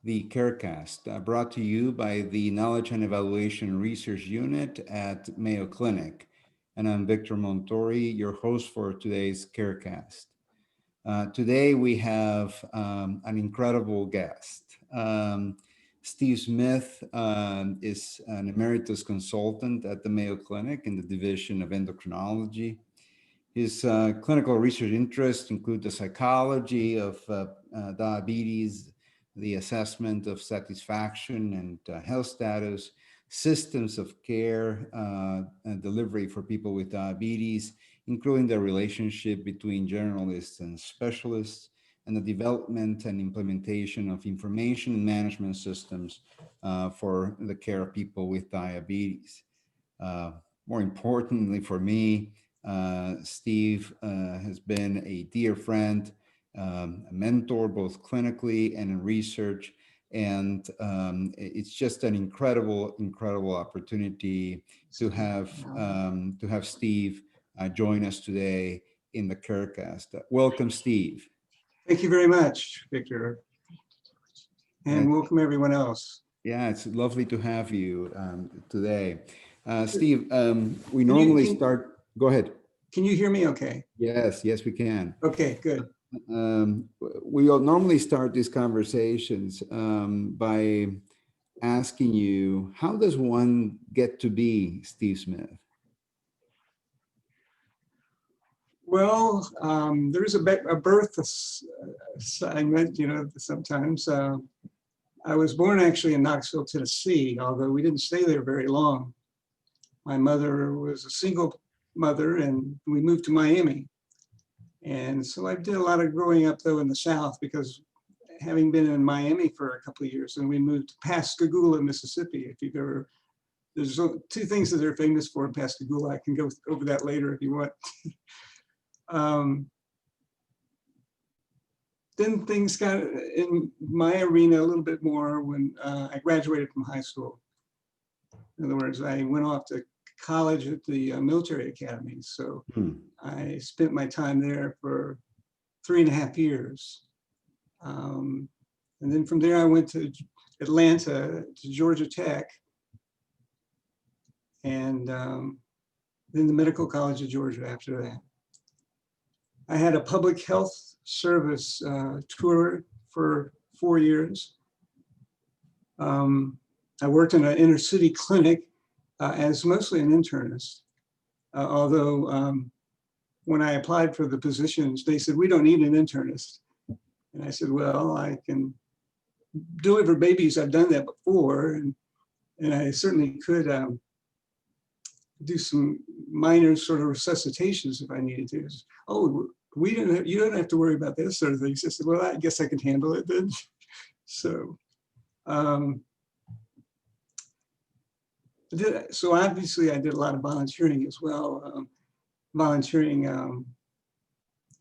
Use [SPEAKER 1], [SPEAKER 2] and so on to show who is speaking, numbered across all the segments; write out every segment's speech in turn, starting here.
[SPEAKER 1] the KER Cast, brought to you by the Knowledge and Evaluation Research Unit at Mayo Clinic. And I'm Victor Montori, your host for today's KER Cast. Today we have an incredible guest. Steve Smith is an emeritus consultant at the Mayo Clinic in the Division of Endocrinology. His clinical research interests include the psychology of diabetes, the assessment of satisfaction and health status, systems of care and delivery for people with diabetes, including the relationship between generalists and specialists, and the development and implementation of information management systems for the care of people with diabetes. More importantly for me, Steve has been a dear friend, a mentor, both clinically and in research. And it's just an incredible opportunity to have Steve join us today in the KER Cast. Welcome, Steve.
[SPEAKER 2] Thank you very much, Victor. And welcome everyone else.
[SPEAKER 1] Yeah, it's lovely to have you today. Steve, we normally start, go ahead.
[SPEAKER 2] Can you hear me okay?
[SPEAKER 1] Yes, we can.
[SPEAKER 2] Okay, good.
[SPEAKER 1] We will normally start these conversations by asking you, how does one get to be Steve Smith?
[SPEAKER 2] Well, there is a birth assignment, sometimes. I was born actually in Knoxville, Tennessee, although we didn't stay there very long. My mother was a single mother and we moved to Miami. And so I did a lot of growing up though in the South, because having been in Miami for a couple of years, and we moved to Pascagoula, Mississippi. If you've ever, there's two things that they're famous for in Pascagoula. I can go over that later if you want. Then things got in my arena a little bit more when I graduated from high school. In other words, I went off to college at the military academy. So I spent my time there for 3.5 years. And then from there, I went to Atlanta, to Georgia Tech, and then the Medical College of Georgia after that. I had a public health service tour for 4 years. I worked in an inner city clinic as mostly an internist, although when I applied for the positions, they said, we don't need an internist. And I said, well, I can deliver babies. I've done that before. And I certainly could do some minor sort of resuscitations if I needed to. Oh, you don't have to worry about this sort of thing. So I said, well, I guess I can handle it then. So, so obviously I did a lot of volunteering as well. Volunteering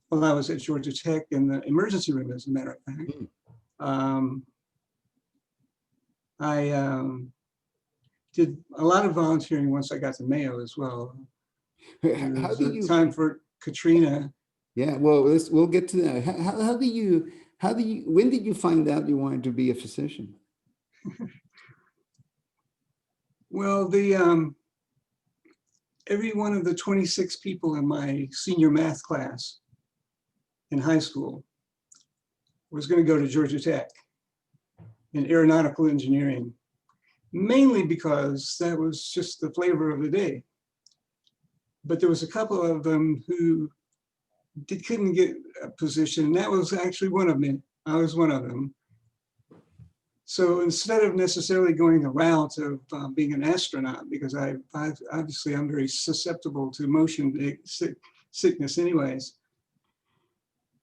[SPEAKER 2] while I was at Georgia Tech in the emergency room, as a matter of fact. I did a lot of volunteering once I got to Mayo as well.
[SPEAKER 1] How do you
[SPEAKER 2] time for Katrina?
[SPEAKER 1] Yeah, well, we'll get to that. When did you find out you wanted to be a physician?
[SPEAKER 2] Well, every one of the 26 people in my senior math class in high school was going to go to Georgia Tech in aeronautical engineering, mainly because that was just the flavor of the day. But there was a couple of them who couldn't get a position, and that was actually one of me. I was one of them. So instead of necessarily going the route of being an astronaut, because obviously I'm very susceptible to motion sickness anyways,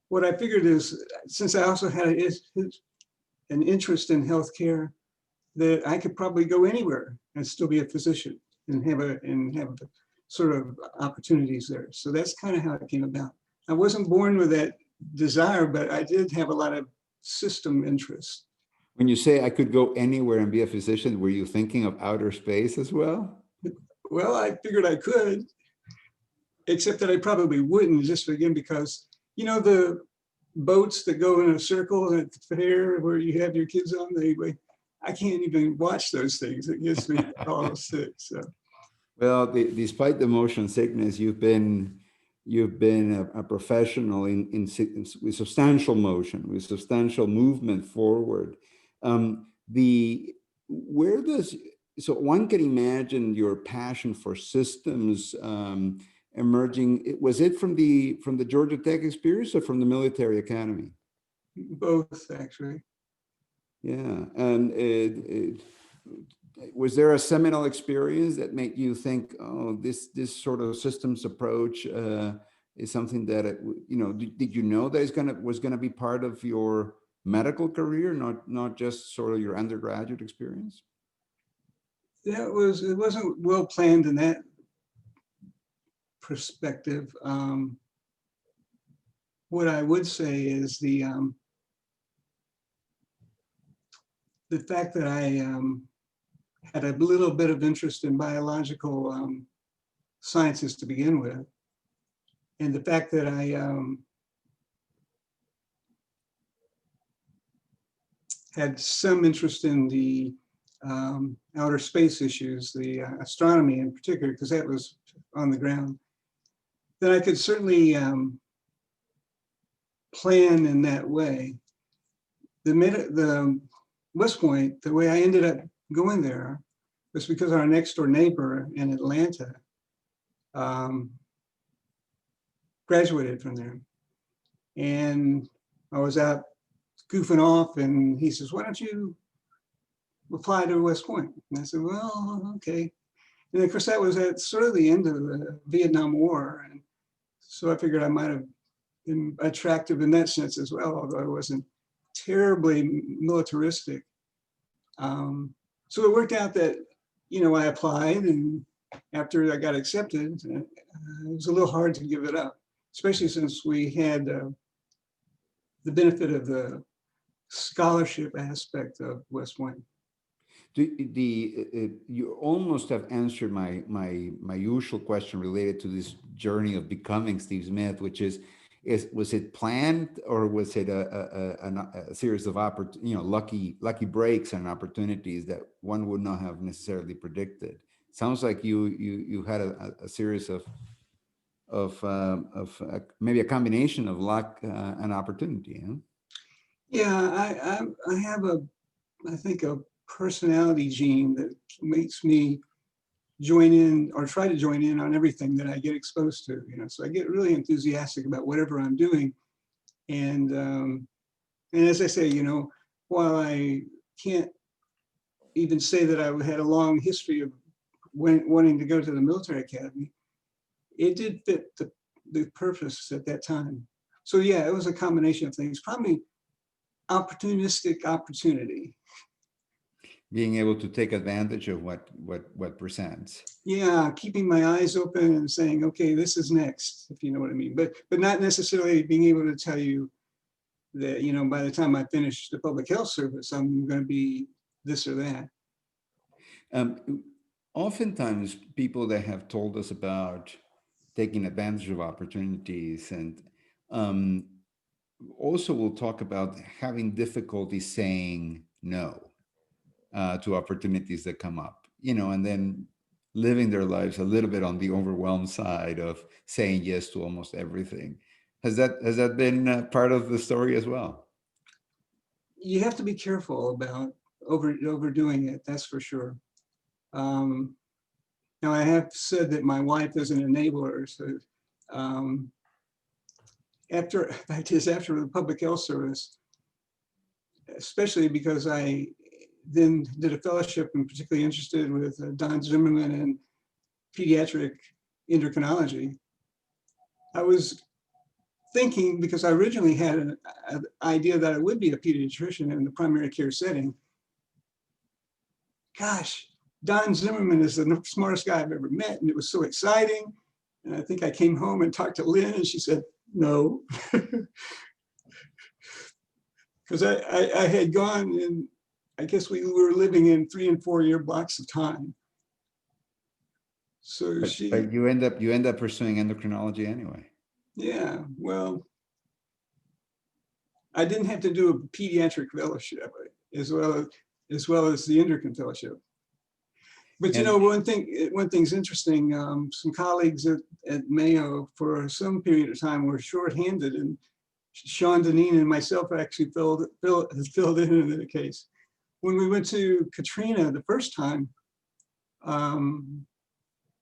[SPEAKER 2] what I figured is, since I also had an interest in healthcare, that I could probably go anywhere and still be a physician and have sort of opportunities there. So that's kind of how it came about. I wasn't born with that desire, but I did have a lot of system interest.
[SPEAKER 1] When you say I could go anywhere and be a physician, were you thinking of outer space as well?
[SPEAKER 2] Well, I figured I could, except that I probably wouldn't, just again, because, boats that go in a circle at the fair where you have your kids on. I can't even watch those things. It gets me all sick. So.
[SPEAKER 1] Well, despite the motion sickness, you've been a professional with substantial motion, with substantial movement forward. The where does so one can imagine your passion for systems emerging. Was it from the Georgia Tech experience or from the military academy?
[SPEAKER 2] Both, actually.
[SPEAKER 1] Yeah, and was there a seminal experience that made you think, oh, this sort of systems approach is something that did you know that was gonna be part of your medical career, not just sort of your undergraduate experience?
[SPEAKER 2] It wasn't well planned in that perspective. What I would say is the fact that I had a little bit of interest in biological sciences to begin with, and the fact that I had some interest in the outer space issues, the astronomy in particular, because that was on the ground, then I could certainly plan in that way. The West Point, the way I ended up going there was because our next door neighbor in Atlanta graduated from there. And I was out goofing off and he says, why don't you apply to West Point? And I said, well, okay. And of course that was at sort of the end of the Vietnam War. And so I figured I might have been attractive in that sense as well, although I wasn't terribly militaristic. So it worked out that, I applied, and after I got accepted, it was a little hard to give it up, especially since we had the benefit of the scholarship aspect of West Point.
[SPEAKER 1] You almost have answered my usual question related to this journey of becoming Steve Smith, which was it planned, or was it a series of lucky breaks and opportunities that one would not have necessarily predicted? Sounds like you had a series of maybe a combination of luck and opportunity. Huh?
[SPEAKER 2] Yeah, I have I think a personality gene that makes me join in or try to join in on everything that I get exposed to, so I get really enthusiastic about whatever I'm doing. And as I say, while I can't even say that I had a long history of wanting to go to the military academy, it did fit the purpose at that time. So yeah, it was a combination of things, probably opportunistic opportunity.
[SPEAKER 1] Being able to take advantage of what presents.
[SPEAKER 2] Yeah, keeping my eyes open and saying, okay, this is next, if you know what I mean. But not necessarily being able to tell you that, by the time I finish the public health service, I'm going to be this or that.
[SPEAKER 1] Oftentimes, people that have told us about taking advantage of opportunities and also will talk about having difficulty saying no to opportunities that come up, and then living their lives a little bit on the overwhelmed side of saying yes to almost everything. Has that been part of the story as well?
[SPEAKER 2] You have to be careful about overdoing it, that's for sure. Now, I have said that my wife is an enabler. So after the public health service, especially because I then did a fellowship and particularly interested with Don Zimmerman and pediatric endocrinology, I was thinking, because I originally had an idea that I would be a pediatrician in the primary care setting. Gosh, Don Zimmerman is the smartest guy I've ever met, and it was so exciting. And I think I came home and talked to Lynn, and she said, no. Because I had gone, and I guess we were living in 3 and 4 year blocks of time. So
[SPEAKER 1] but you end up pursuing endocrinology anyway.
[SPEAKER 2] Yeah, well, I didn't have to do a pediatric fellowship as well as the endocrine fellowship. But you know,
[SPEAKER 1] And
[SPEAKER 2] one thing's interesting. Some colleagues at Mayo for some period of time were shorthanded, and Sean Deneen and myself actually filled in the case. When we went to Katrina the first time,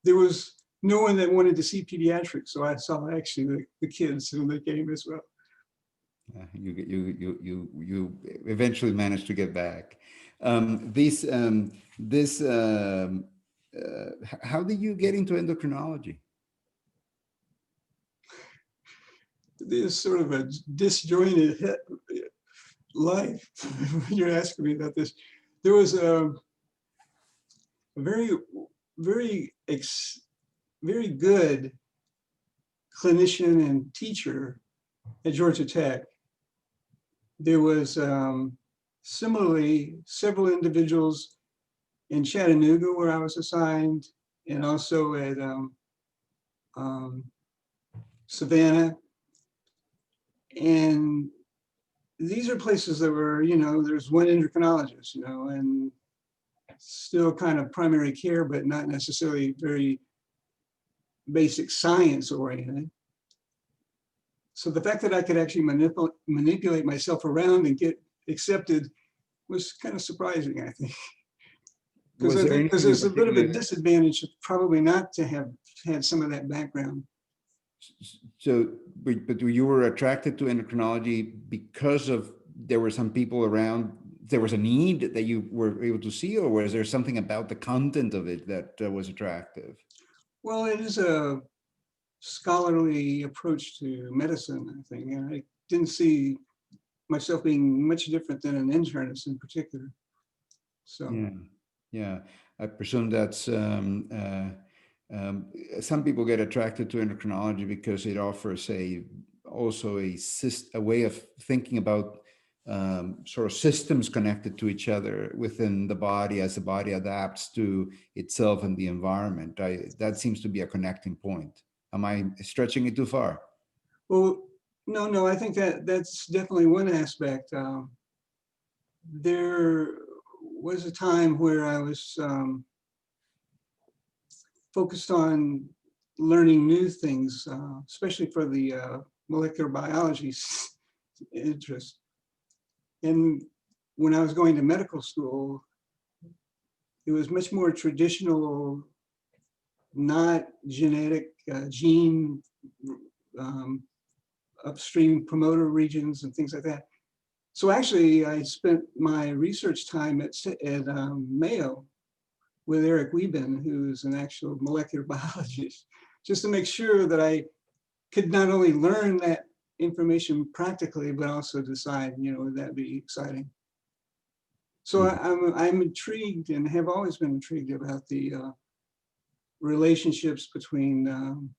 [SPEAKER 2] there was no one that wanted to see pediatrics, so I saw actually the kids when they came as well.
[SPEAKER 1] you eventually managed to get back. How did you get into endocrinology?
[SPEAKER 2] There's sort of a disjointed life when you're asking me about this. There was a very, very, very good clinician and teacher at Georgia Tech. There was similarly several individuals in Chattanooga where I was assigned, and also at Savannah. And these are places that were, you know, there's one endocrinologist, you know, and still kind of primary care, but not necessarily very basic science oriented. So the fact that I could actually manipulate myself around and get accepted was kind of surprising, I think. Because I think there's a bit of a disadvantage probably not to have had some of that background.
[SPEAKER 1] So, but you were attracted to endocrinology because of there were some people around, there was a need that you were able to see, or was there something about the content of it that was attractive?
[SPEAKER 2] Well, it is a scholarly approach to medicine, I think, and I didn't see myself being much different than an internist in particular. So
[SPEAKER 1] yeah, I presume that's some people get attracted to endocrinology because it offers also a way of thinking about sort of systems connected to each other within the body as the body adapts to itself and the environment. That seems to be a connecting point. Am I stretching it too far?
[SPEAKER 2] well, no, I think that's definitely one aspect. There was a time where I was focused on learning new things, especially for the molecular biology interest. And when I was going to medical school, it was much more traditional, not genetic, gene upstream promoter regions and things like that. So actually, I spent my research time at Mayo with Eric Wieben, who's an actual molecular biologist, just to make sure that I could not only learn that information practically, but also decide, you know, would that be exciting? So I'm intrigued and have always been intrigued about the relationships between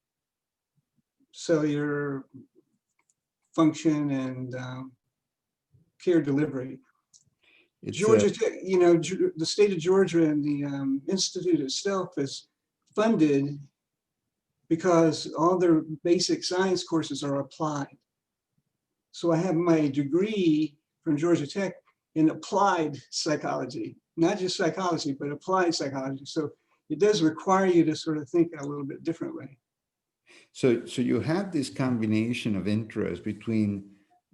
[SPEAKER 2] cellular function and care delivery. Georgia Tech, you know, the state of Georgia and the institute itself is funded because all their basic science courses are applied. So I have my degree from Georgia Tech in applied psychology, not just psychology, but applied psychology. So it does require you to sort of think a little bit differently.
[SPEAKER 1] So you have this combination of interest between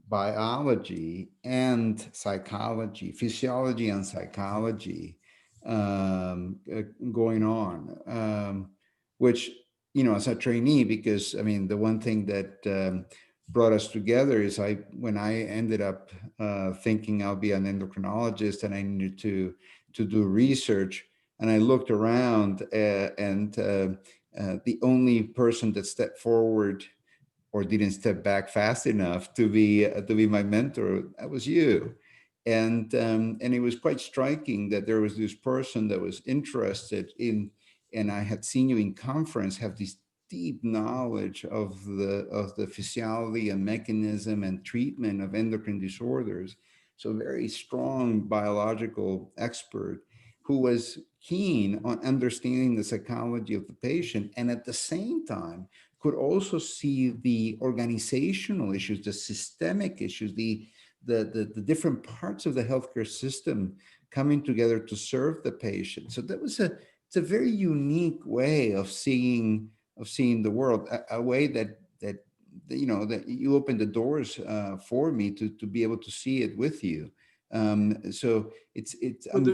[SPEAKER 1] biology and psychology, physiology and psychology going on, which, you know, as a trainee, because I mean, the one thing that brought us together is when I ended up thinking I'll be an endocrinologist and I needed to do research, and I looked around the only person that stepped forward or didn't step back fast enough to be my mentor, that was you. And it was quite striking that there was this person that was interested in, and I had seen you in conference, have this deep knowledge of the physiology and mechanism and treatment of endocrine disorders. So very strong biological expert who was keen on understanding the psychology of the patient, and at the same time could also see the organizational issues, the systemic issues, the the different parts of the healthcare system coming together to serve the patient. So that was it's a very unique way of seeing the world, a way that that you opened the doors for me to be able to see it with you. So it's
[SPEAKER 2] Well,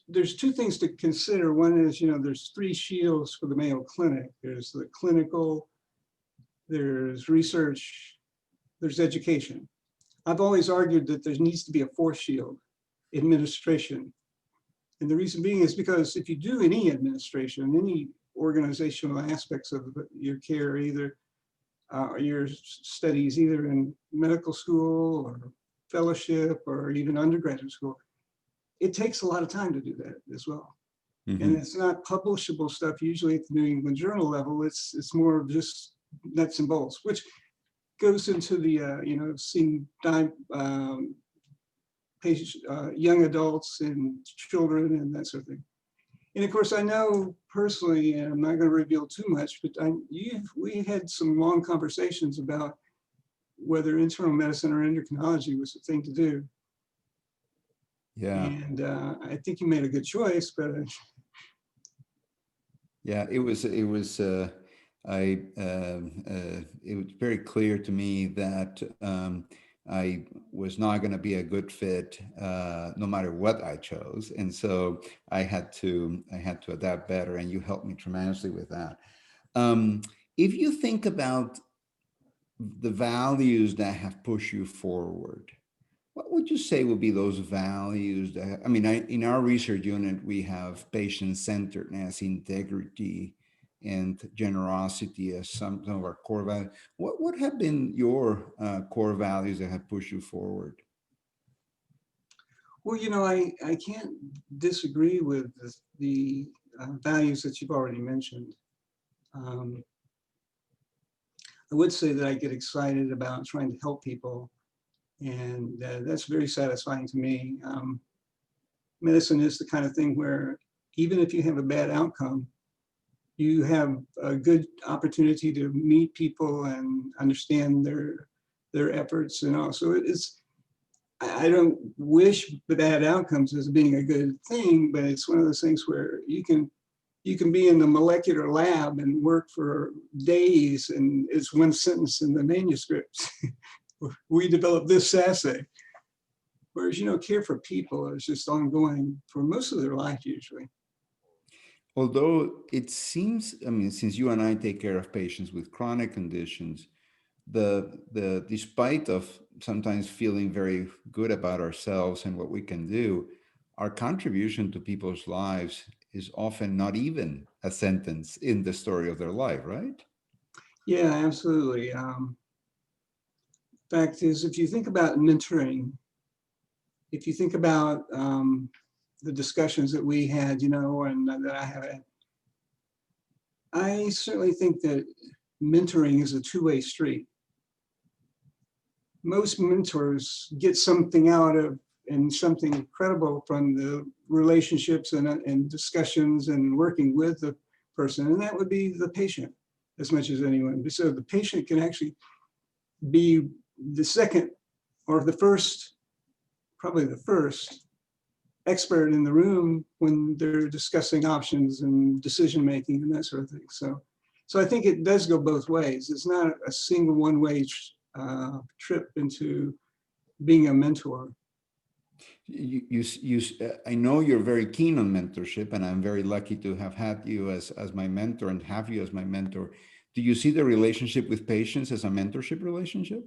[SPEAKER 2] there's two things to consider. One is, there's three shields for the Mayo Clinic. There's the clinical, there's research, there's education. I've always argued that there needs to be a fourth shield, administration. And the reason being is because if you do any administration, any organizational aspects of your care, either your studies, either in medical school or fellowship or even undergraduate school, it takes a lot of time to do that as well. And it's not publishable stuff usually at the New England Journal level. It's more of just nuts and bolts, which goes into the seeing patients, young adults and children and that sort of thing. And of course, I know personally, and I'm not going to reveal too much, but we had some long conversations about whether internal medicine or endocrinology was the thing to do.
[SPEAKER 1] Yeah.
[SPEAKER 2] And I think you made a good choice, but
[SPEAKER 1] yeah, it was it was very clear to me that I was not going to be a good fit no matter what I chose, and so I had to adapt better, and you helped me tremendously with that. If you think about the values that have pushed you forward, what would you say would be those values that, I mean, in our research unit, we have patient-centeredness, integrity, and generosity as some of our core values. What have been your core values that have pushed you forward?
[SPEAKER 2] well, I can't disagree with the values that you've already mentioned. I would say that I get excited about trying to help people, and that's very satisfying to me. Medicine is the kind of thing where even if you have a bad outcome, you have a good opportunity to meet people and understand their efforts, and also I don't wish bad outcomes as being a good thing, but it's one of those things where you can be in the molecular lab and work for days, and it's one sentence in the manuscript. We developed this assay. Whereas, care for people is just ongoing for most of their life usually.
[SPEAKER 1] Although it seems, I mean, since you and I take care of patients with chronic conditions, the despite of sometimes feeling very good about ourselves and what we can do, our contribution to people's lives is often not even a sentence in the story of their life, right?
[SPEAKER 2] Yeah, absolutely. Fact is, if you think about mentoring, if you think about the discussions that we had, and that I have had, I certainly think that mentoring is a two-way street. Most mentors get something out of and something incredible from the relationships and discussions and working with the person, and that would be the patient as much as anyone. So the patient can actually be the second or the first, probably the first expert in the room when they're discussing options and decision making and that sort of thing. So I think it does go both ways. It's not a single one-way trip into being a mentor.
[SPEAKER 1] I know you're very keen on mentorship, and I'm very lucky to have had you as my mentor and have you as my mentor. Do you see the relationship with patients as a mentorship relationship?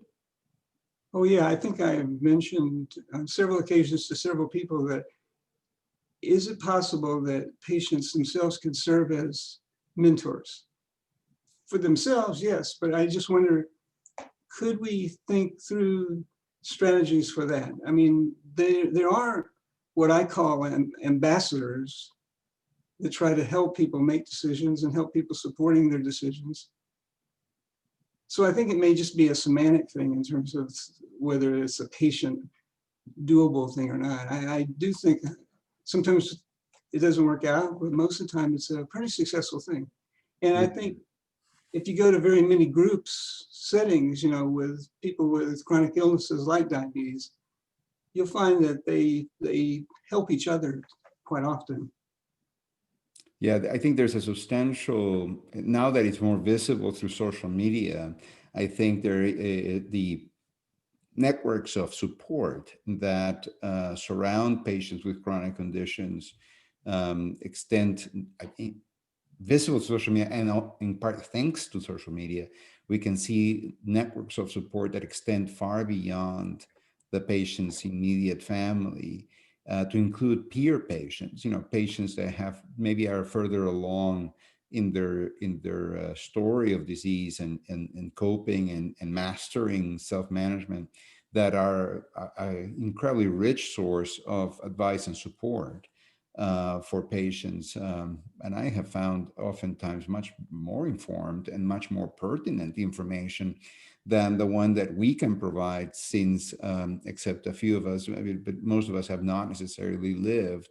[SPEAKER 2] Oh yeah, I think I mentioned on several occasions to several people that is it possible that patients themselves could serve as mentors? For themselves, yes, but I just wonder, could we think through strategies for that? I mean, there are what I call ambassadors that try to help people make decisions and help people supporting their decisions. So I think it may just be a semantic thing in terms of whether it's a patient doable thing or not. I do think sometimes it doesn't work out, but most of the time it's a pretty successful thing. And I think if you go to very many groups settings, with people with chronic illnesses like diabetes, you'll find that they help each other quite often.
[SPEAKER 1] Yeah, I think there's a substantial, now that it's more visible through social media, I think the networks of support that surround patients with chronic conditions extend, I think, visible to social media, and in part thanks to social media, we can see networks of support that extend far beyond the patient's immediate family, to include peer patients, patients that have maybe are further along in their story of disease and coping and mastering self-management, that are an incredibly rich source of advice and support for patients. And I have found oftentimes much more informed and much more pertinent information than the one that we can provide, since, except a few of us, but most of us have not necessarily lived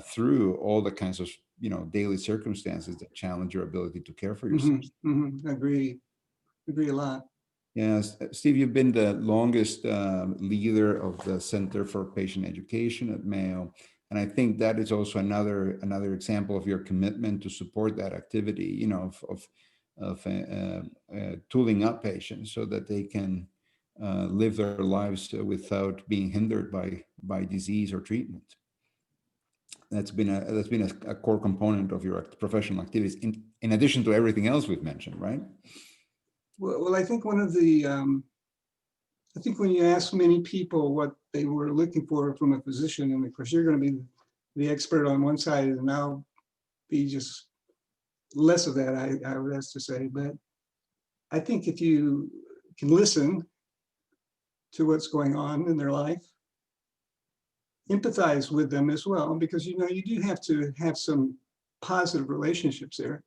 [SPEAKER 1] through all the kinds of daily circumstances that challenge your ability to care for yourself.
[SPEAKER 2] Agree a lot.
[SPEAKER 1] Yes, Steve, you've been the longest leader of the Center for Patient Education at Mayo, and I think that is also another example of your commitment to support that activity. Of tooling up patients so that they can live their lives without being hindered by disease or treatment. That's been a core component of your professional activities, in addition to everything else we've mentioned, right?
[SPEAKER 2] Well, I think I think when you ask many people what they were looking for from a physician, and of course you're going to be the expert on one side, and I'll be just less of that, I would have to say. But I think if you can listen to what's going on in their life, empathize with them as well, because you do have to have some positive relationships there.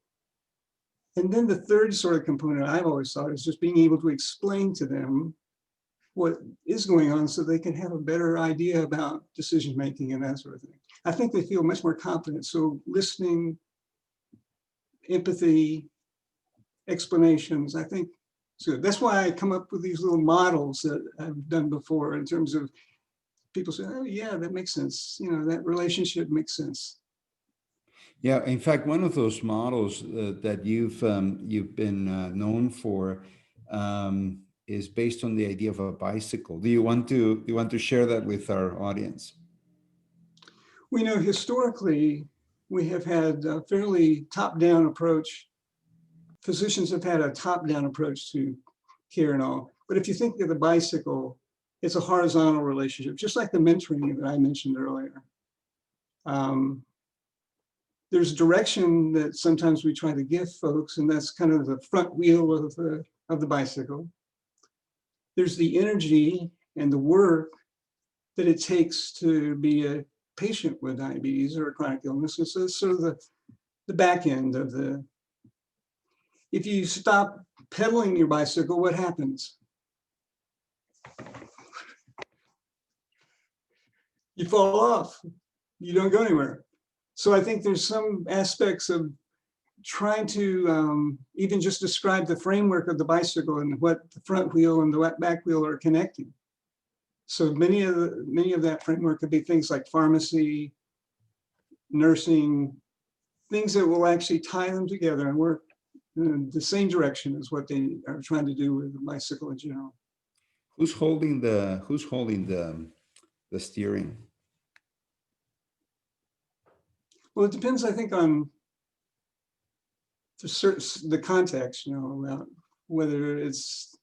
[SPEAKER 2] And then the third sort of component I've always thought is just being able to explain to them what is going on so they can have a better idea about decision making and that sort of thing. I think they feel much more confident. So listening, empathy, explanations, I think it's good. That's why I come up with these little models that I've done before, in terms of people say, oh yeah, that makes sense. That relationship makes sense.
[SPEAKER 1] Yeah, in fact, one of those models that you've been known for is based on the idea of a bicycle. Do you want to share that with our audience?
[SPEAKER 2] We know historically we have had a fairly top-down approach. Physicians have had a top-down approach to care and all. But if you think of the bicycle, it's a horizontal relationship, just like the mentoring that I mentioned earlier. There's direction that sometimes we try to give folks, and that's kind of the front wheel of the bicycle. There's the energy and the work that it takes to be a patient with diabetes or a chronic illness. So it's sort of the back end of the. If you stop pedaling your bicycle, what happens? You fall off. You don't go anywhere. So I think there's some aspects of trying to even just describe the framework of the bicycle and what the front wheel and the back wheel are connecting. So many of that framework could be things like pharmacy, nursing, things that will actually tie them together and work in the same direction as what they are trying to do with the bicycle in general.
[SPEAKER 1] Who's holding the steering?
[SPEAKER 2] Well, it depends, I think, on the context, about whether it's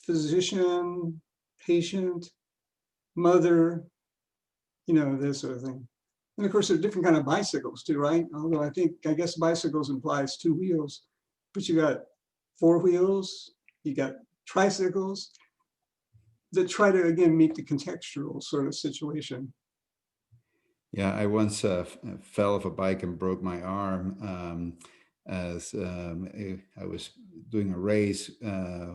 [SPEAKER 2] physician, patient, mother, this sort of thing. And of course, there are different kind of bicycles too, right? Although I guess bicycles implies two wheels, but you got four wheels, you got tricycles that try to, again, meet the contextual sort of situation.
[SPEAKER 1] Yeah, I once fell off a bike and broke my arm as I was doing a race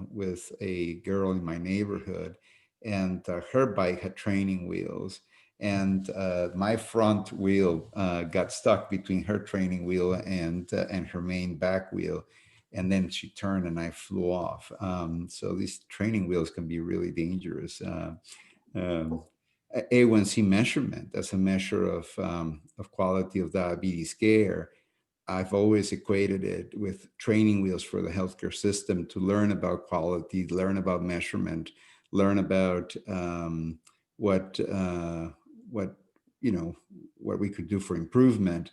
[SPEAKER 1] with a girl in my neighborhood, and her bike had training wheels, and my front wheel got stuck between her training wheel and her main back wheel, and then she turned and I flew off. So these training wheels can be really dangerous. Um, A1C measurement as a measure of quality of diabetes care, I've always equated it with training wheels for the healthcare system to learn about quality, learn about measurement, learn about what what what we could do for improvement.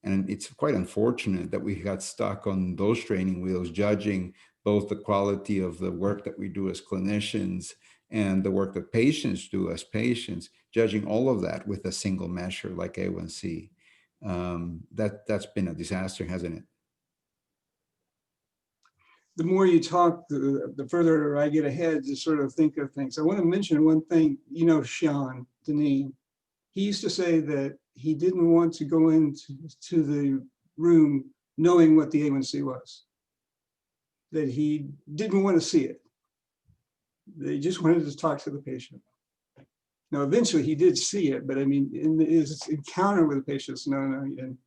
[SPEAKER 1] And it's quite unfortunate that we got stuck on those training wheels, judging both the quality of the work that we do as clinicians and the work that patients do as patients, judging all of that with a single measure like A1C. That's been a disaster, hasn't it?
[SPEAKER 2] The more you talk, the further I get ahead to sort of think of things. I want to mention one thing, Sean Denis, he used to say that he didn't want to go into the room knowing what the A1C was, that he didn't want to see it. They just wanted to talk to the patient. Now, eventually he did see it, but I mean, in his encounter with the patients, no, he didn't.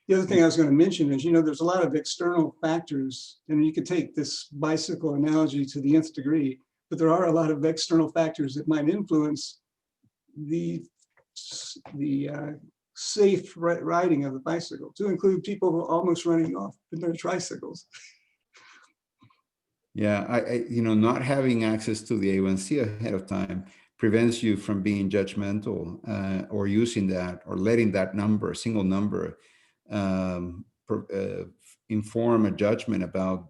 [SPEAKER 2] The other thing I was going to mention is, there's a lot of external factors, and you could take this bicycle analogy to the nth degree, but there are a lot of external factors that might influence the safe riding of the bicycle, to include people almost running off in their tricycles.
[SPEAKER 1] Yeah, not having access to the A1C ahead of time prevents you from being judgmental or using that or letting that number, single number, inform a judgment about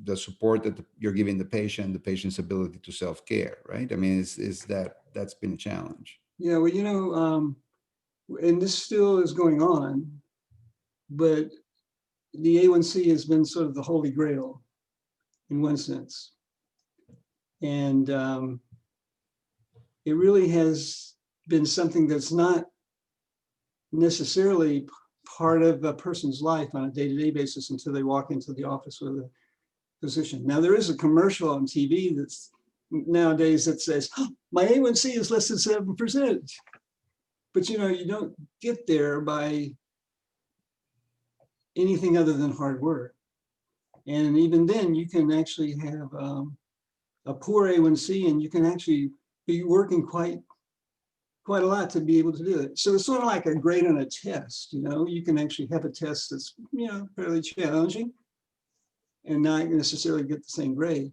[SPEAKER 1] the support that you're giving the patient's ability to self-care, right? I mean, that's been a challenge.
[SPEAKER 2] Yeah, well, and this still is going on, but the A1C has been sort of the holy grail in one sense. And it really has been something that's not necessarily part of a person's life on a day-to-day basis until they walk into the office with a physician. Now, there is a commercial on TV that's nowadays that says, oh, my A1C is less than 7%. But you don't get there by anything other than hard work. And even then, you can actually have a poor A1C, and you can actually be working quite a lot to be able to do it. So it's sort of like a grade on a test. You can actually have a test that's fairly challenging and not necessarily get the same grade.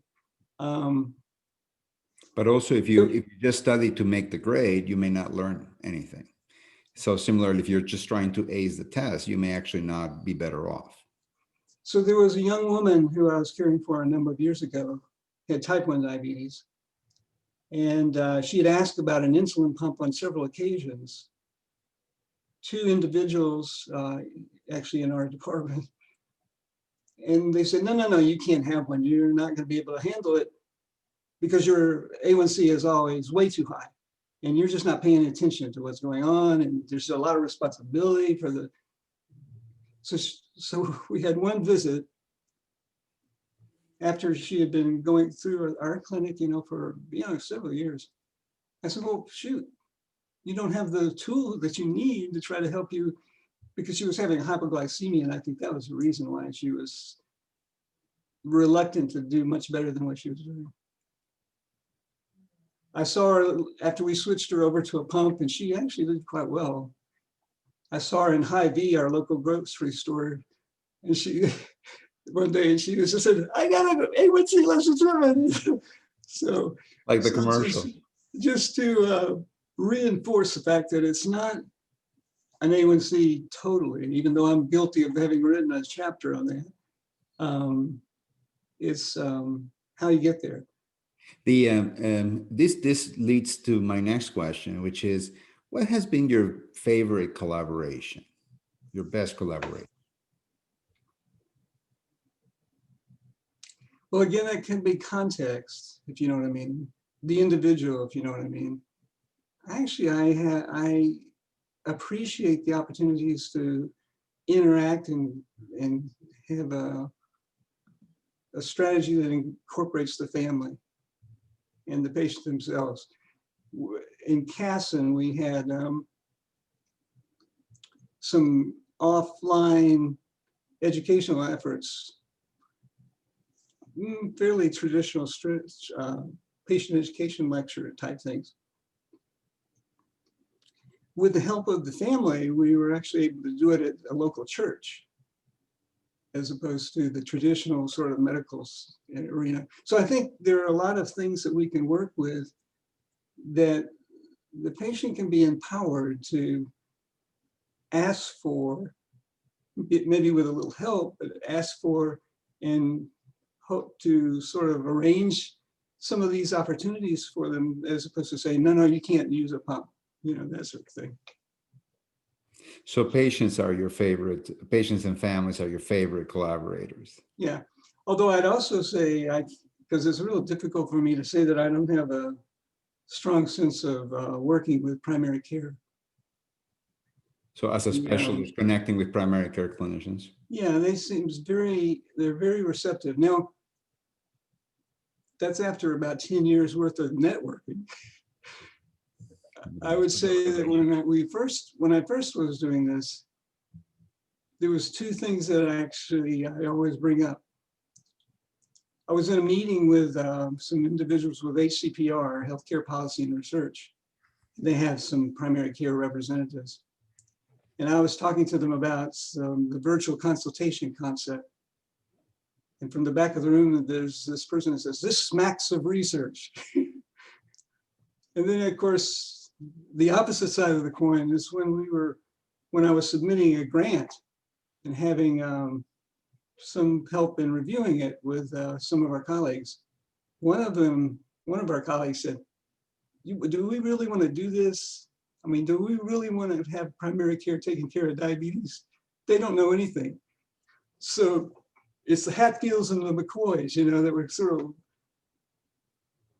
[SPEAKER 1] But also, if you just study to make the grade, you may not learn anything. So similarly, if you're just trying to ace the test, you may actually not be better off.
[SPEAKER 2] So there was a young woman who I was caring for a number of years ago, had type 1 diabetes. And she had asked about an insulin pump on several occasions. Two individuals, actually in our department. And they said, no, you can't have one. You're not going to be able to handle it because your A1C is always way too high. And you're just not paying attention to what's going on. And there's a lot of responsibility for the. So we had one visit after she had been going through our clinic, for several years. I said, well, shoot, you don't have the tool that you need to try to help you, because she was having hypoglycemia. And I think that was the reason why she was reluctant to do much better than what she was doing. I saw her after we switched her over to a pump, and she actually did quite well. I saw her in Hy-Vee, our local grocery store, and she one day she just said, "I got an A1C less than 7." So,
[SPEAKER 1] like the commercial.
[SPEAKER 2] Just to reinforce the fact that it's not an A1C totally, even though I'm guilty of having written a chapter on that. It's how you get there.
[SPEAKER 1] This leads to my next question, which is, what has been your favorite collaboration, your best collaboration?
[SPEAKER 2] Well, again, that can be context, if you know what I mean. The individual, if you know what I mean. Actually, I appreciate the opportunities to interact and have a strategy that incorporates the family and the patient themselves. In Casson, we had some offline educational efforts, fairly traditional patient education lecture type things. with the help of the family, we were actually able to do it at a local church, as opposed to the traditional sort of medical arena. So I think there are a lot of things that we can work with that the patient can be empowered to ask for, maybe with a little help, but ask for and hope to sort of arrange some of these opportunities for them, as opposed to saying, no, you can't use a pump, that sort of thing.
[SPEAKER 1] So patients and families are your favorite collaborators.
[SPEAKER 2] Yeah, although I'd also say, because it's real difficult for me to say that I don't have a strong sense of working with primary care.
[SPEAKER 1] So as a specialist, connecting with primary care clinicians.
[SPEAKER 2] Yeah, they're very receptive. Now, that's after about 10 years worth of networking. I would say that when I first was doing this, there was two things that I always bring up. I was in a meeting with some individuals with HCPR, Healthcare Policy and Research. They have some primary care representatives. And I was talking to them about the virtual consultation concept. And from the back of the room, there's this person that says, "This smacks of research." And then, of course, the opposite side of the coin is when I was submitting a grant and having some help in reviewing it with some of our colleagues. One of our colleagues said, "Do we really want to do this? I mean, do we really want to have primary care taking care of diabetes? They don't know anything." So it's the Hatfields and the McCoys, that were sort of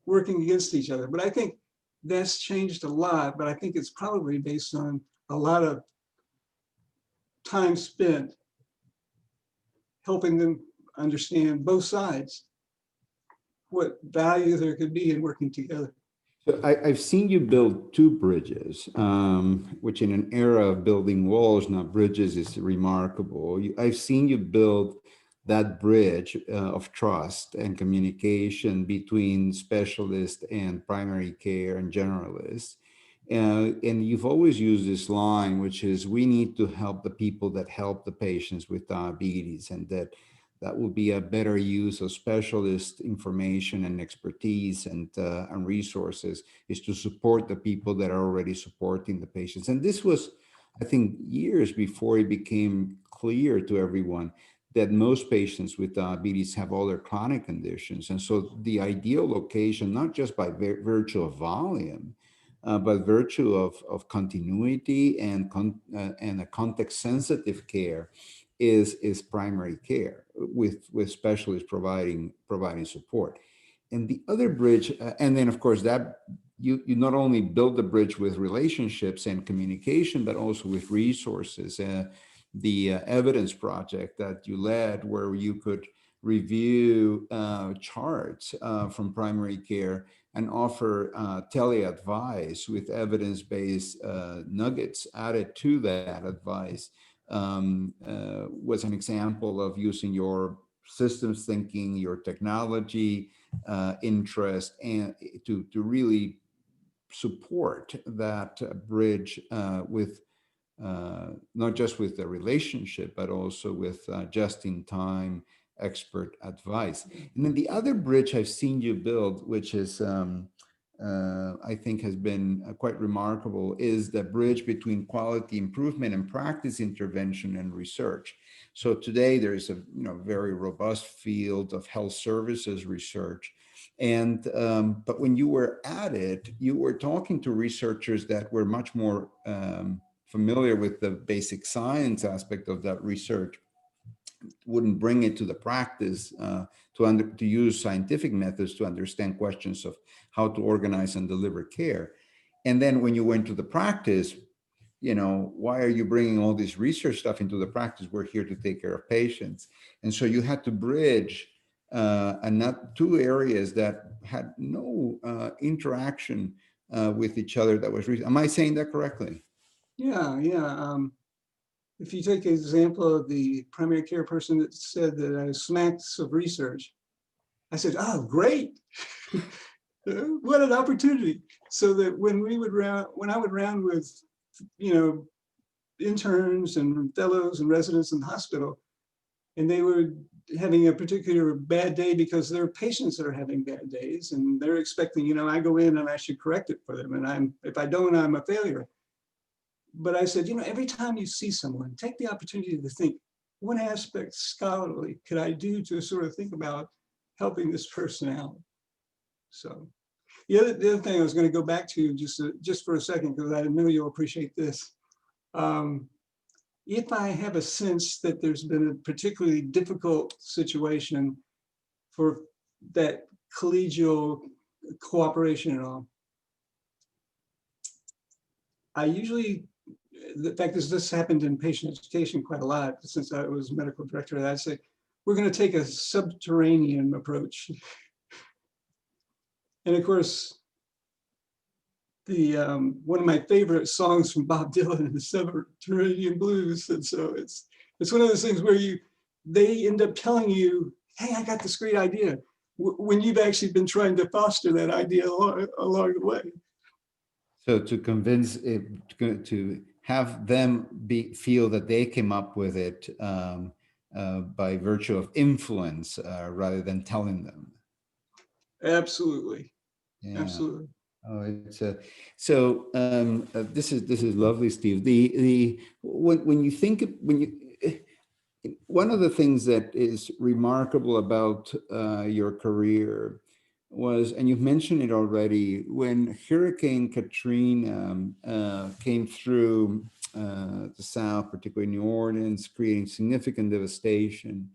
[SPEAKER 2] working against each other. But I think that's changed a lot, but I think it's probably based on a lot of time spent helping them understand both sides, what value there could be in working together.
[SPEAKER 1] So I've seen you build two bridges, which in an era of building walls, not bridges, is remarkable. I've seen you build that bridge of trust and communication between specialists and primary care and generalists. And you've always used this line, which is, we need to help the people that help the patients with diabetes, and that will be a better use of specialist information and expertise and resources, is to support the people that are already supporting the patients. And this was, I think, years before it became clear to everyone that most patients with diabetes have other chronic conditions. And so the ideal location, not just by virtue of volume, but virtue of continuity and a context-sensitive care, is primary care with specialists providing support. And the other bridge, and then of course that you not only build the bridge with relationships and communication, but also with resources. The evidence project that you led, where you could review charts from primary care and offer tele-advice with evidence-based nuggets added to that advice, was an example of using your systems thinking, your technology interest, and to really support that bridge with not just with the relationship, but also with just-in-time expert advice. And then the other bridge I've seen you build, which is I think has been quite remarkable, is the bridge between quality improvement and practice intervention and research. So today there is a very robust field of health services research. And but when you were at it, you were talking to researchers that were much more familiar with the basic science aspect of that research, wouldn't bring it to the practice to use scientific methods to understand questions of how to organize and deliver care. And then when you went to the practice, why are you bringing all this research stuff into the practice? We're here to take care of patients. And so you had to bridge two areas that had no interaction with each other. Am I saying that correctly?
[SPEAKER 2] Yeah. If you take an example of the primary care person that said that I smacks of research, I said, "Oh, great. What an opportunity." So that when I would round with you know, interns and fellows and residents in the hospital, and they were having a particular bad day because there are patients that are having bad days, and they're expecting, you know, I go in and I should correct it for them, and if I don't, I'm a failure. But I said, you know, every time you see someone, take the opportunity to think, what aspect scholarly could I do to sort of think about helping this person out? So the other thing I was going to go back to just for a second, because I know you'll appreciate this. If I have a sense that there's been a particularly difficult situation for that collegial cooperation and all, I usually, the fact is this happened in patient education quite a lot since I was medical director, I'd say, we're going to take a subterranean approach. And of course, the one of my favorite songs from Bob Dylan is Subterranean Blues. And so it's one of those things where they end up telling you, hey, I got this great idea, when you've actually been trying to foster that idea along the way.
[SPEAKER 1] So to convince it, to have them feel that they came up with it by virtue of influence rather than telling them.
[SPEAKER 2] Absolutely.
[SPEAKER 1] Yeah.
[SPEAKER 2] Absolutely.
[SPEAKER 1] Oh, it's this is lovely, Steve. When you think one of the things that is remarkable about your career was, and you've mentioned it already, when Hurricane Katrina came through the South, particularly New Orleans, creating significant devastation.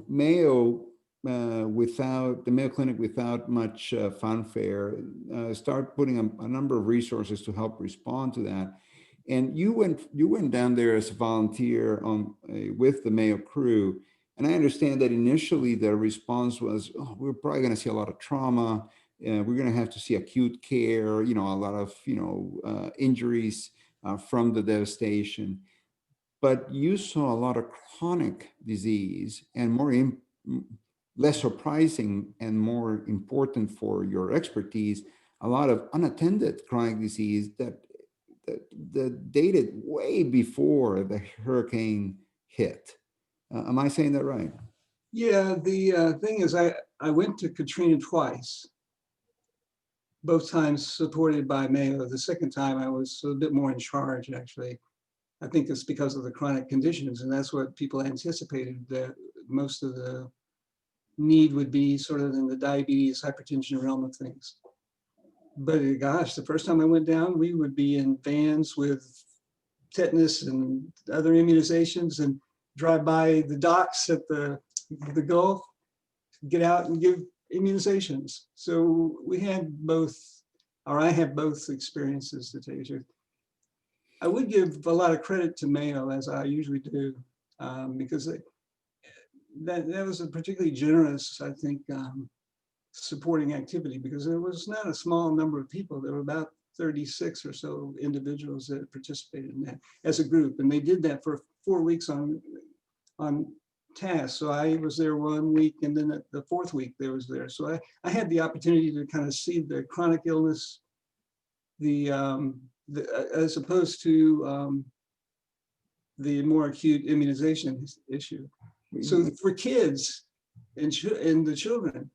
[SPEAKER 1] Mayo, without the Mayo Clinic, without much fanfare, start putting a number of resources to help respond to that. And you went down there as a volunteer with the Mayo crew. And I understand that initially the response was, oh, we're probably going to see a lot of trauma. We're going to have to see acute care, a lot of, injuries from the devastation. But you saw a lot of chronic disease, and less surprising and more important for your expertise, a lot of unattended chronic disease that dated way before the hurricane hit. Am I saying that right?
[SPEAKER 2] Yeah, the thing is, I went to Katrina twice, both times supported by Mayo. The second time I was a bit more in charge, actually. I think it's because of the chronic conditions, and that's what people anticipated, that most of the need would be sort of in the diabetes, hypertension realm of things. But gosh, the first time I went down, we would be in vans with tetanus and other immunizations and drive by the docks at the Gulf, get out and give immunizations. So we had both, or I have both experiences to tell you the truth. I would give a lot of credit to Mayo, as I usually do, because that was a particularly generous, I think, supporting activity, because it was not a small number of people. There were about 36 or so individuals that participated in that as a group, and they did that for 4 weeks on task. So I was there 1 week, and then at the 4th week they was there. So I had the opportunity to kind of see the chronic illness, as opposed to the more acute immunization issue. So for kids and the children,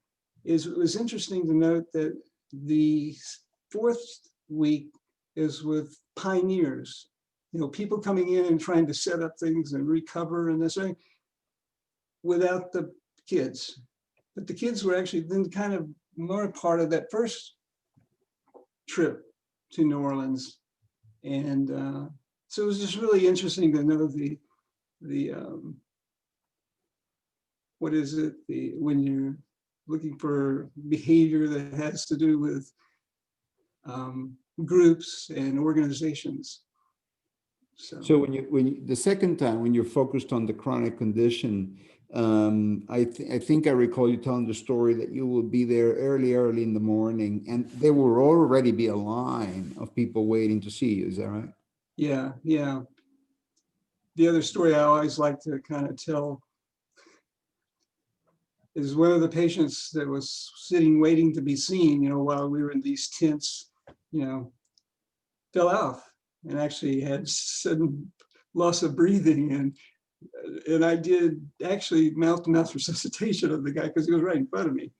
[SPEAKER 2] it was interesting to note that the 4th week is with pioneers, people coming in and trying to set up things and recover and this thing, without the kids. But the kids were actually then kind of more part of that first trip to New Orleans. And so it was just really interesting to know the what is it, when you're looking for behavior that has to do with groups and organizations.
[SPEAKER 1] So when the second time, when you're focused on the chronic condition, I think I recall you telling the story that you will be there early in the morning, and there will already be a line of people waiting to see you. Is that right?
[SPEAKER 2] Yeah, yeah. The other story I always like to kind of tell is one of the patients that was sitting waiting to be seen, while we were in these tents, fell off and actually had sudden loss of breathing. And I did actually mouth-to-mouth resuscitation of the guy because he was right in front of me.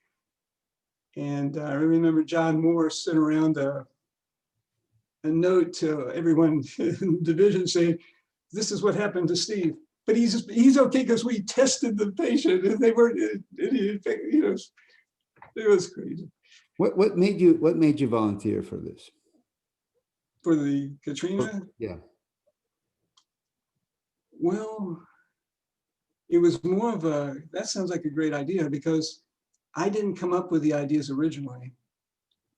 [SPEAKER 2] And I remember John Moore sent around a note to everyone in the division saying, this is what happened to Steve. But he's okay because we tested the patient and they weren't, you know, it was crazy.
[SPEAKER 1] What made you volunteer for this?
[SPEAKER 2] For the Katrina?
[SPEAKER 1] Yeah.
[SPEAKER 2] Well, it was more of a, that sounds like a great idea because I didn't come up with the ideas originally.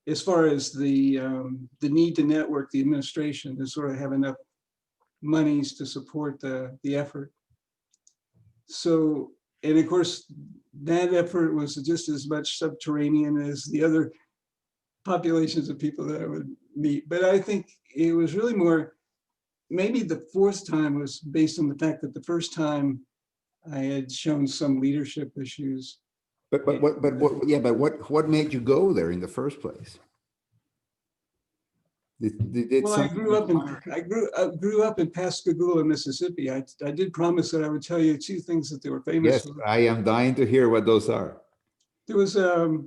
[SPEAKER 2] As far as the need to network the administration to sort of have enough monies to support the effort. So, and of course, that effort was just as much subterranean as the other populations of people that I would meet. But I think it was really more, maybe the fourth time was based on the fact that the first time I had shown some leadership issues.
[SPEAKER 1] But what made you go there in the first place?
[SPEAKER 2] Well, I grew up in Pascagoula, Mississippi. I did promise that I would tell you two things that they were famous
[SPEAKER 1] Yes,
[SPEAKER 2] for.
[SPEAKER 1] I am dying to hear what those are.
[SPEAKER 2] There was a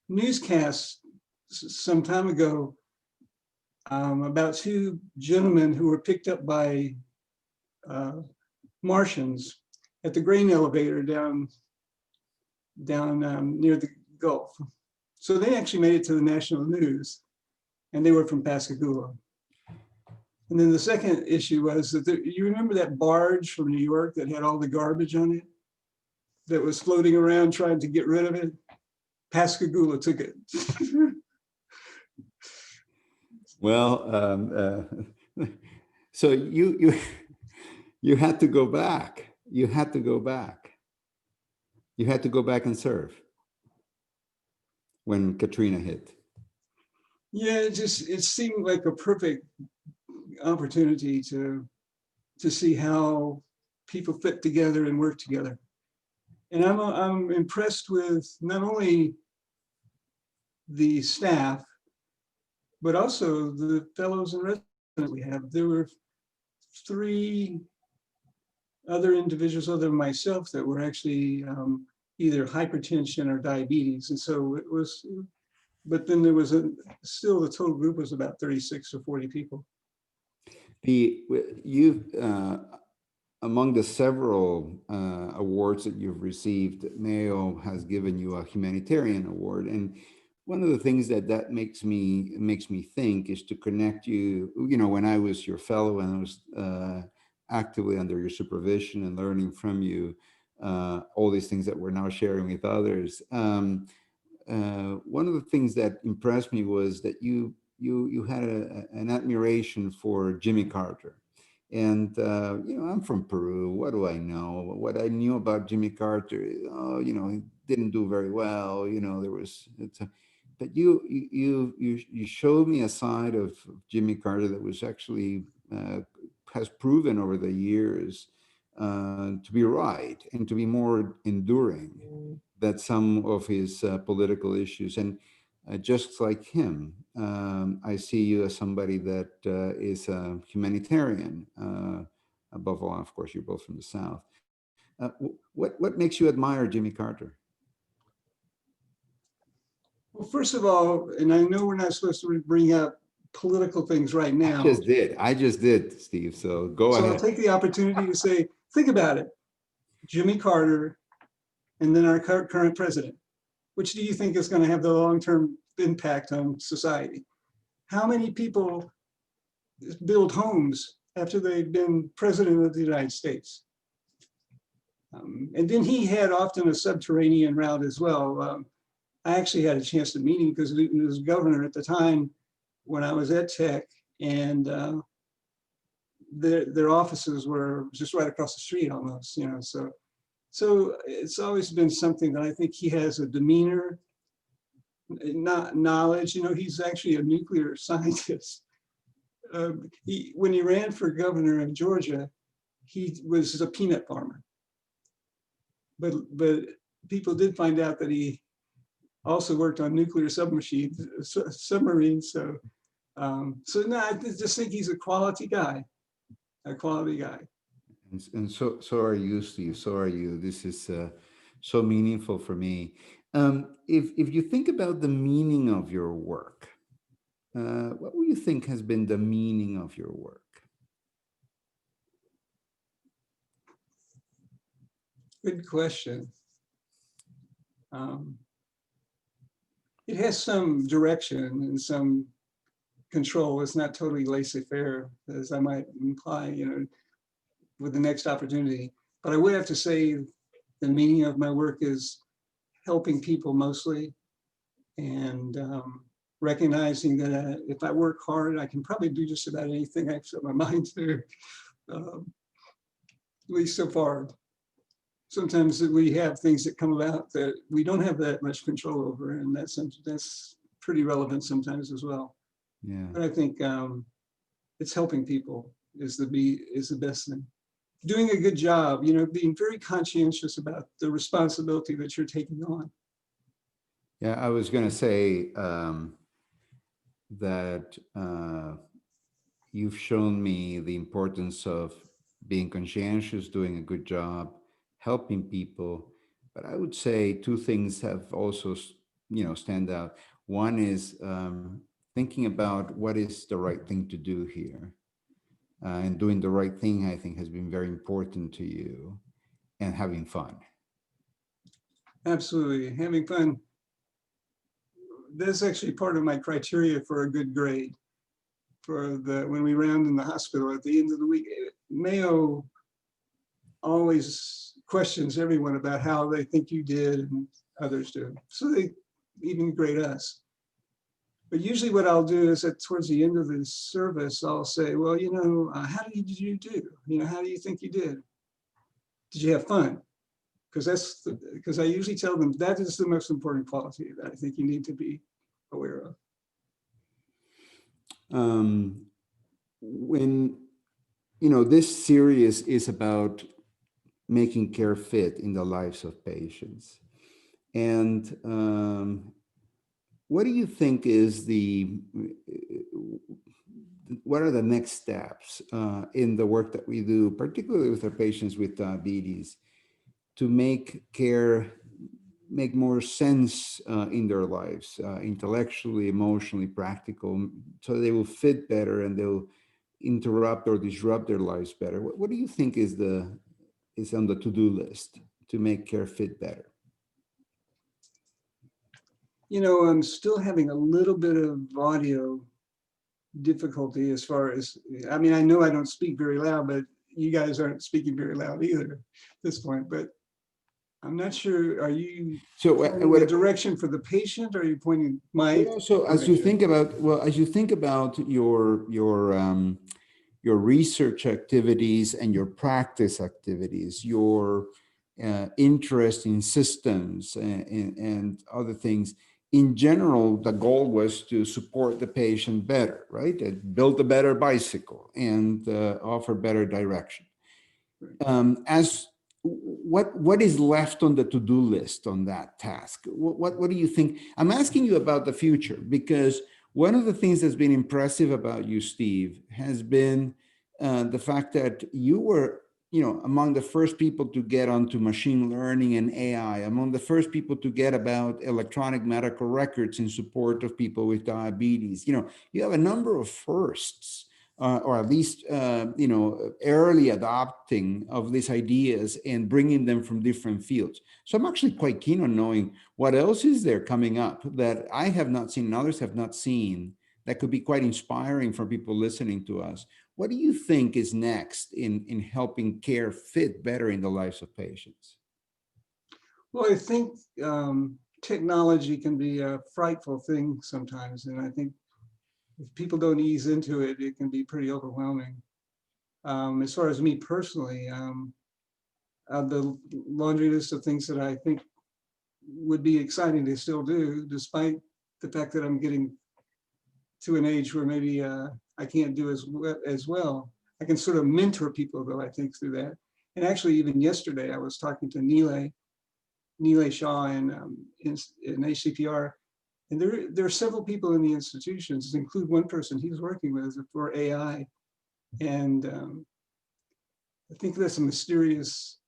[SPEAKER 2] newscast some time ago about two gentlemen who were picked up by Martians at the grain elevator down near the Gulf. So they actually made it to the national news, and they were from Pascagoula. And then the second issue was that you remember that barge from New York that had all the garbage on it that was floating around trying to get rid of it? Pascagoula took it.
[SPEAKER 1] Well, so you had to go back. You had to go back. You had to go back and serve when Katrina hit.
[SPEAKER 2] Yeah, it seemed like a perfect opportunity to see how people fit together and work together. And I'm impressed with not only the staff, but also the fellows and residents we have. There were 3 other individuals other than myself that were actually either hypertension or diabetes. And so it was, but then there was still the total group was about 36 or 40 people.
[SPEAKER 1] Among the several awards that you've received, Mayo has given you a humanitarian award, and one of the things that makes me think is to connect you. You know, when I was your fellow and I was actively under your supervision and learning from you, all these things that we're now sharing with others. One of the things that impressed me was that you had an admiration for Jimmy Carter. And, you know, I'm from Peru. What do I know? What I knew about Jimmy Carter, you know, he didn't do very well. You know, but you showed me a side of Jimmy Carter that was actually has proven over the years to be right and to be more enduring than some of his political issues. And just like him, I see you as somebody that is a humanitarian. Above all, of course, you're both from the South. What makes you admire Jimmy Carter?
[SPEAKER 2] Well, first of all, and I know we're not supposed to bring up political things right now.
[SPEAKER 1] I just did, Steve. So go ahead.
[SPEAKER 2] So I'll take the opportunity to say, think about it. Jimmy Carter, and then our current president. Which do you think is going to have the long-term impact on society? How many people build homes after they've been president of the United States? And then he had often a subterranean route as well. I actually had a chance to meet him because he was governor at the time when I was at Tech, and their offices were just right across the street almost, you know. So it's always been something that I think he has a demeanor, not knowledge. You know, he's actually a nuclear scientist. When he ran for governor of Georgia, he was a peanut farmer. But people did find out that he also worked on nuclear submarines. So So no, I just think he's a quality guy, a quality guy.
[SPEAKER 1] And so are you, Steve. So are you. This is so meaningful for me. If you think about the meaning of your work, what do you think has been the meaning of your work?
[SPEAKER 2] Good question. It has some direction and some control. It's not totally laissez-faire, as I might imply, with the next opportunity. But I would have to say the meaning of my work is helping people mostly, and recognizing that if I work hard, I can probably do just about anything I set my mind to, at least so far. Sometimes we have things that come about that we don't have that much control over, and that's pretty relevant sometimes as well.
[SPEAKER 1] Yeah.
[SPEAKER 2] But I think it's helping people is the best thing. Doing a good job, being very conscientious about the responsibility that you're taking on.
[SPEAKER 1] Yeah, I was going to say that you've shown me the importance of being conscientious, doing a good job, helping people. But I would say two things have also, stand out. One is thinking about what is the right thing to do here. And doing the right thing, I think, has been very important to you, and having fun.
[SPEAKER 2] Absolutely, having fun. That's actually part of my criteria for a good grade. When we round in the hospital at the end of the week, Mayo always questions everyone about how they think you did and others do. So they even grade us. But usually what I'll do is that towards the end of the service, I'll say, well, how did you do? How do you think you did? Did you have fun? Because I usually tell them that is the most important quality that I think you need to be aware of.
[SPEAKER 1] When this series is about making care fit in the lives of patients, and what do you think is what are the next steps in the work that we do, particularly with our patients with diabetes, to make care make more sense in their lives, intellectually, emotionally, practical, so they will fit better and they'll interrupt or disrupt their lives better? What do you think is on the to-do list to make care fit better?
[SPEAKER 2] I'm still having a little bit of audio difficulty as far as, I know I don't speak very loud, but you guys aren't speaking very loud either at this point, but I'm not sure, are you pointing the direction for the patient, or are you pointing my
[SPEAKER 1] so as you think about your research activities and your practice activities, your interest in systems and other things, in general, the goal was to support the patient better, right? Build a better bicycle and offer better direction. What is left on the to-do list on that task? What do you think? I'm asking you about the future, because one of the things that's been impressive about you, Steve, has been the fact that you were, among the first people to get onto machine learning and AI, among the first people to get about electronic medical records in support of people with diabetes. You have a number of firsts. Or at least, early adopting of these ideas and bringing them from different fields. So I'm actually quite keen on knowing what else is there coming up that I have not seen and others have not seen that could be quite inspiring for people listening to us. What do you think is next in helping care fit better in the lives of patients?
[SPEAKER 2] Well, I think technology can be a frightful thing sometimes, and I think if people don't ease into it, it can be pretty overwhelming. As far as me personally, the laundry list of things that I think would be exciting to still do, despite the fact that I'm getting to an age where maybe I can't do as well. I can sort of mentor people, though, I think, through that. And actually, even yesterday, I was talking to Nilay Shah in HCPR, And there are several people in the institutions, include one person he's working with for AI. And I think that's a mysterious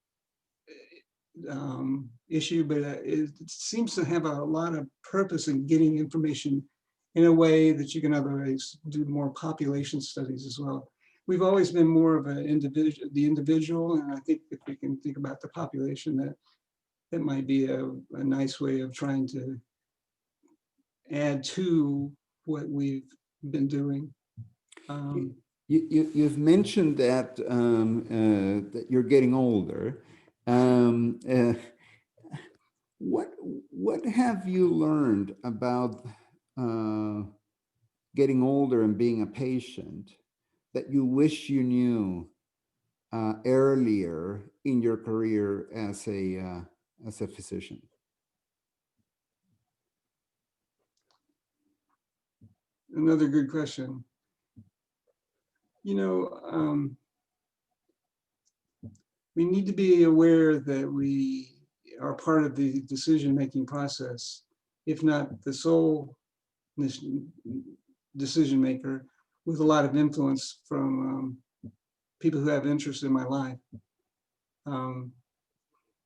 [SPEAKER 2] issue, but it seems to have a lot of purpose in getting information in a way that you can otherwise do more population studies as well. We've always been more of an individual, and I think if we can think about the population, that might be a nice way of trying to add to what we've been doing.
[SPEAKER 1] You've mentioned that that you're getting older. What have you learned about getting older and being a patient that you wish you knew earlier in your career as a physician?
[SPEAKER 2] Another good question. You know, we need to be aware that we are part of the decision-making process, if not the sole decision maker, with a lot of influence from people who have interest in my life.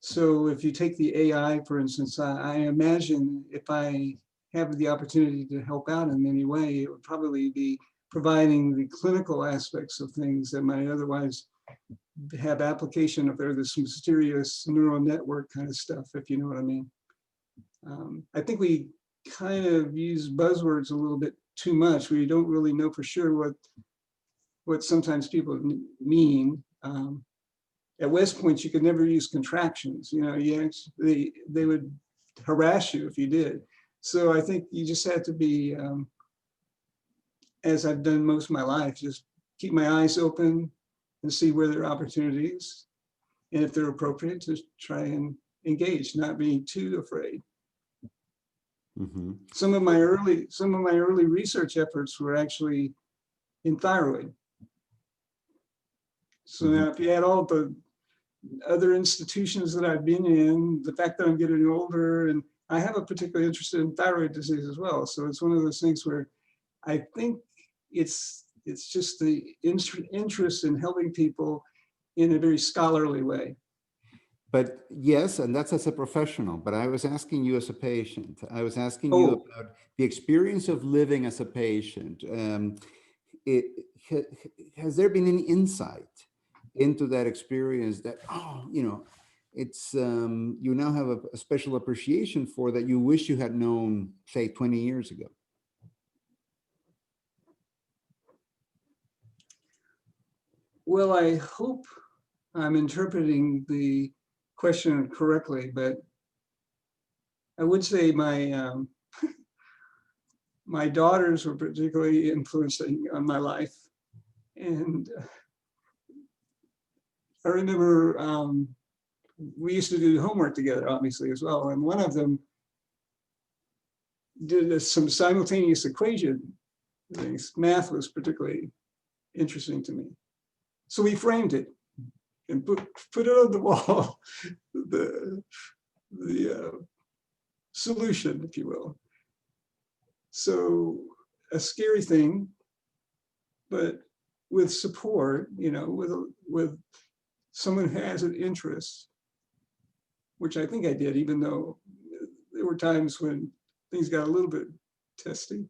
[SPEAKER 2] So if you take the AI, for instance, I imagine if I have the opportunity to help out in any way, it would probably be providing the clinical aspects of things that might otherwise have application if they're this mysterious neural network kind of stuff, if you know what I mean. I think we kind of use buzzwords a little bit too much. We don't really know for sure what sometimes people mean. At West Point, you could never use contractions. You know, they would harass you if you did. So I think you just have to be, as I've done most of my life, just keep my eyes open and see where there are opportunities, and if they're appropriate, to try and engage, not being too afraid. Mm-hmm. Some of my early research efforts were actually in thyroid. So now if you add all the other institutions that I've been in, the fact that I'm getting older, and I have a particular interest in thyroid disease as well. So it's one of those things where I think it's just the interest in helping people in a very scholarly way.
[SPEAKER 1] But yes, and that's as a professional, but I was asking you as a patient. I was asking you about the experience of living as a patient. Has there been any insight into that experience that, it's, you now have a special appreciation for that you wish you had known, say, 20 years ago?
[SPEAKER 2] Well, I hope I'm interpreting the question correctly, but I would say my my daughters were particularly influencing on my life. And I remember we used to do homework together, obviously, as well. And one of them did some simultaneous equation things. Math was particularly interesting to me. So we framed it and put it on the wall, the solution, if you will. So a scary thing, but with support, with someone who has an interest, which I think I did, even though there were times when things got a little bit testy.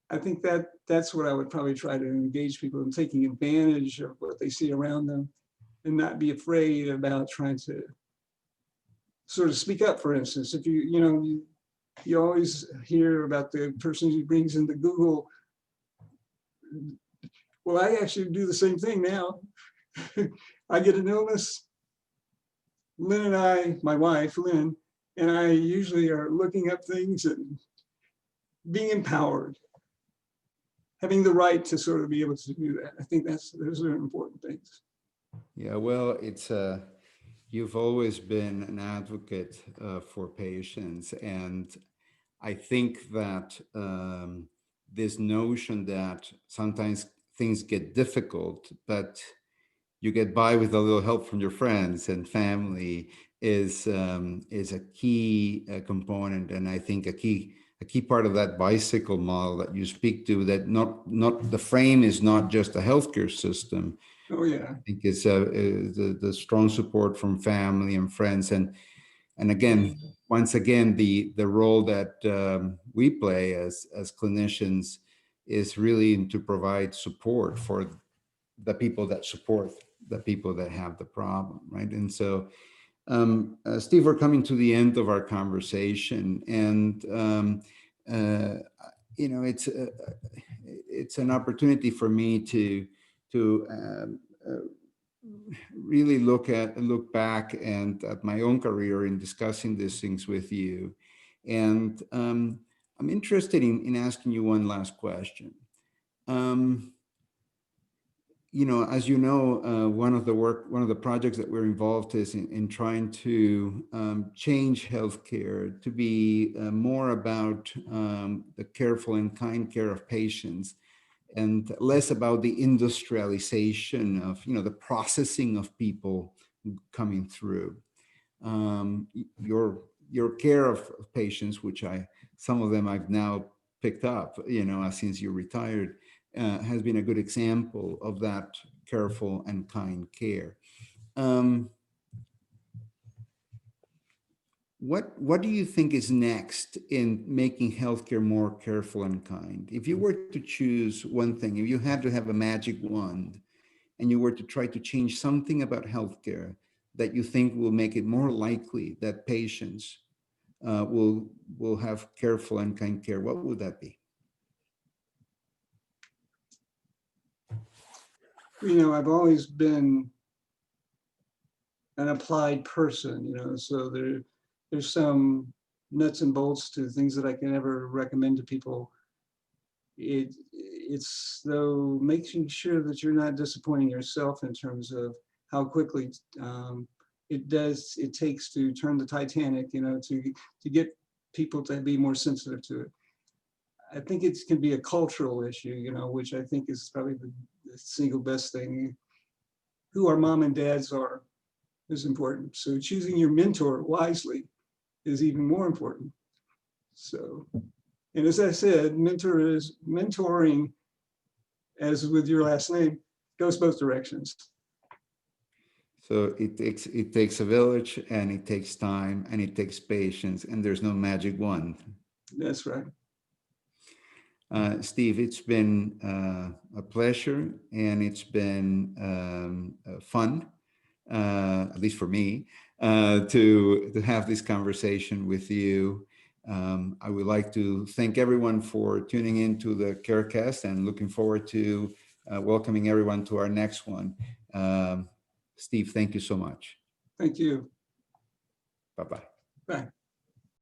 [SPEAKER 2] I think that's what I would probably try to engage people in, taking advantage of what they see around them and not be afraid about trying to sort of speak up. For instance, if you always hear about the person who brings in the Google. Well, I actually do the same thing now. I get an illness. Lynn and I, my wife, Lynn, and I usually are looking up things and being empowered, having the right to sort of be able to do that. I think those are important things.
[SPEAKER 1] Yeah, well, it's you've always been an advocate for patients, and I think that this notion that sometimes things get difficult, but you get by with a little help from your friends and family is a key component, and I think a key a key part of that bicycle model that you speak to, that not the frame is not just a healthcare system.
[SPEAKER 2] Oh, yeah.
[SPEAKER 1] I think it's the strong support from family and friends, and again, once again, the role that we play as clinicians is really to provide support for the people that support the people that have the problem, right? And so, Steve, we're coming to the end of our conversation, and uh, it's an opportunity for me to really look back and at my own career in discussing these things with you. And I'm interested in asking you one last question. Um, as you know, one of the projects that we're involved is in trying to change healthcare to be more about the careful and kind care of patients, and less about the industrialization of the processing of people coming through. Your care of patients, which some of them I've now picked up, since you retired, has been a good example of that careful and kind care. What do you think is next in making healthcare more careful and kind? If you were to choose one thing, if you had to have a magic wand and you were to try to change something about healthcare that you think will make it more likely that patients will have careful and kind care, what would that be?
[SPEAKER 2] I've always been an applied person, so there's some nuts and bolts to things that I can never recommend to people. It's though making sure that you're not disappointing yourself in terms of how quickly it takes to turn the Titanic, to get people to be more sensitive to it. I think it can be a cultural issue, which I think is probably the single best thing. Who our mom and dads are is important. So choosing your mentor wisely is even more important. So, and as I said, mentoring, as with your last name, goes both directions.
[SPEAKER 1] So it takes a village, and it takes time, and it takes patience, and there's no magic wand.
[SPEAKER 2] That's right.
[SPEAKER 1] Steve, it's been a pleasure, and it's been fun, at least for me, to have this conversation with you. I would like to thank everyone for tuning in to the KER Cast, and looking forward to welcoming everyone to our next one. Steve, thank you so much.
[SPEAKER 2] Thank you.
[SPEAKER 1] Bye-bye.
[SPEAKER 2] Bye.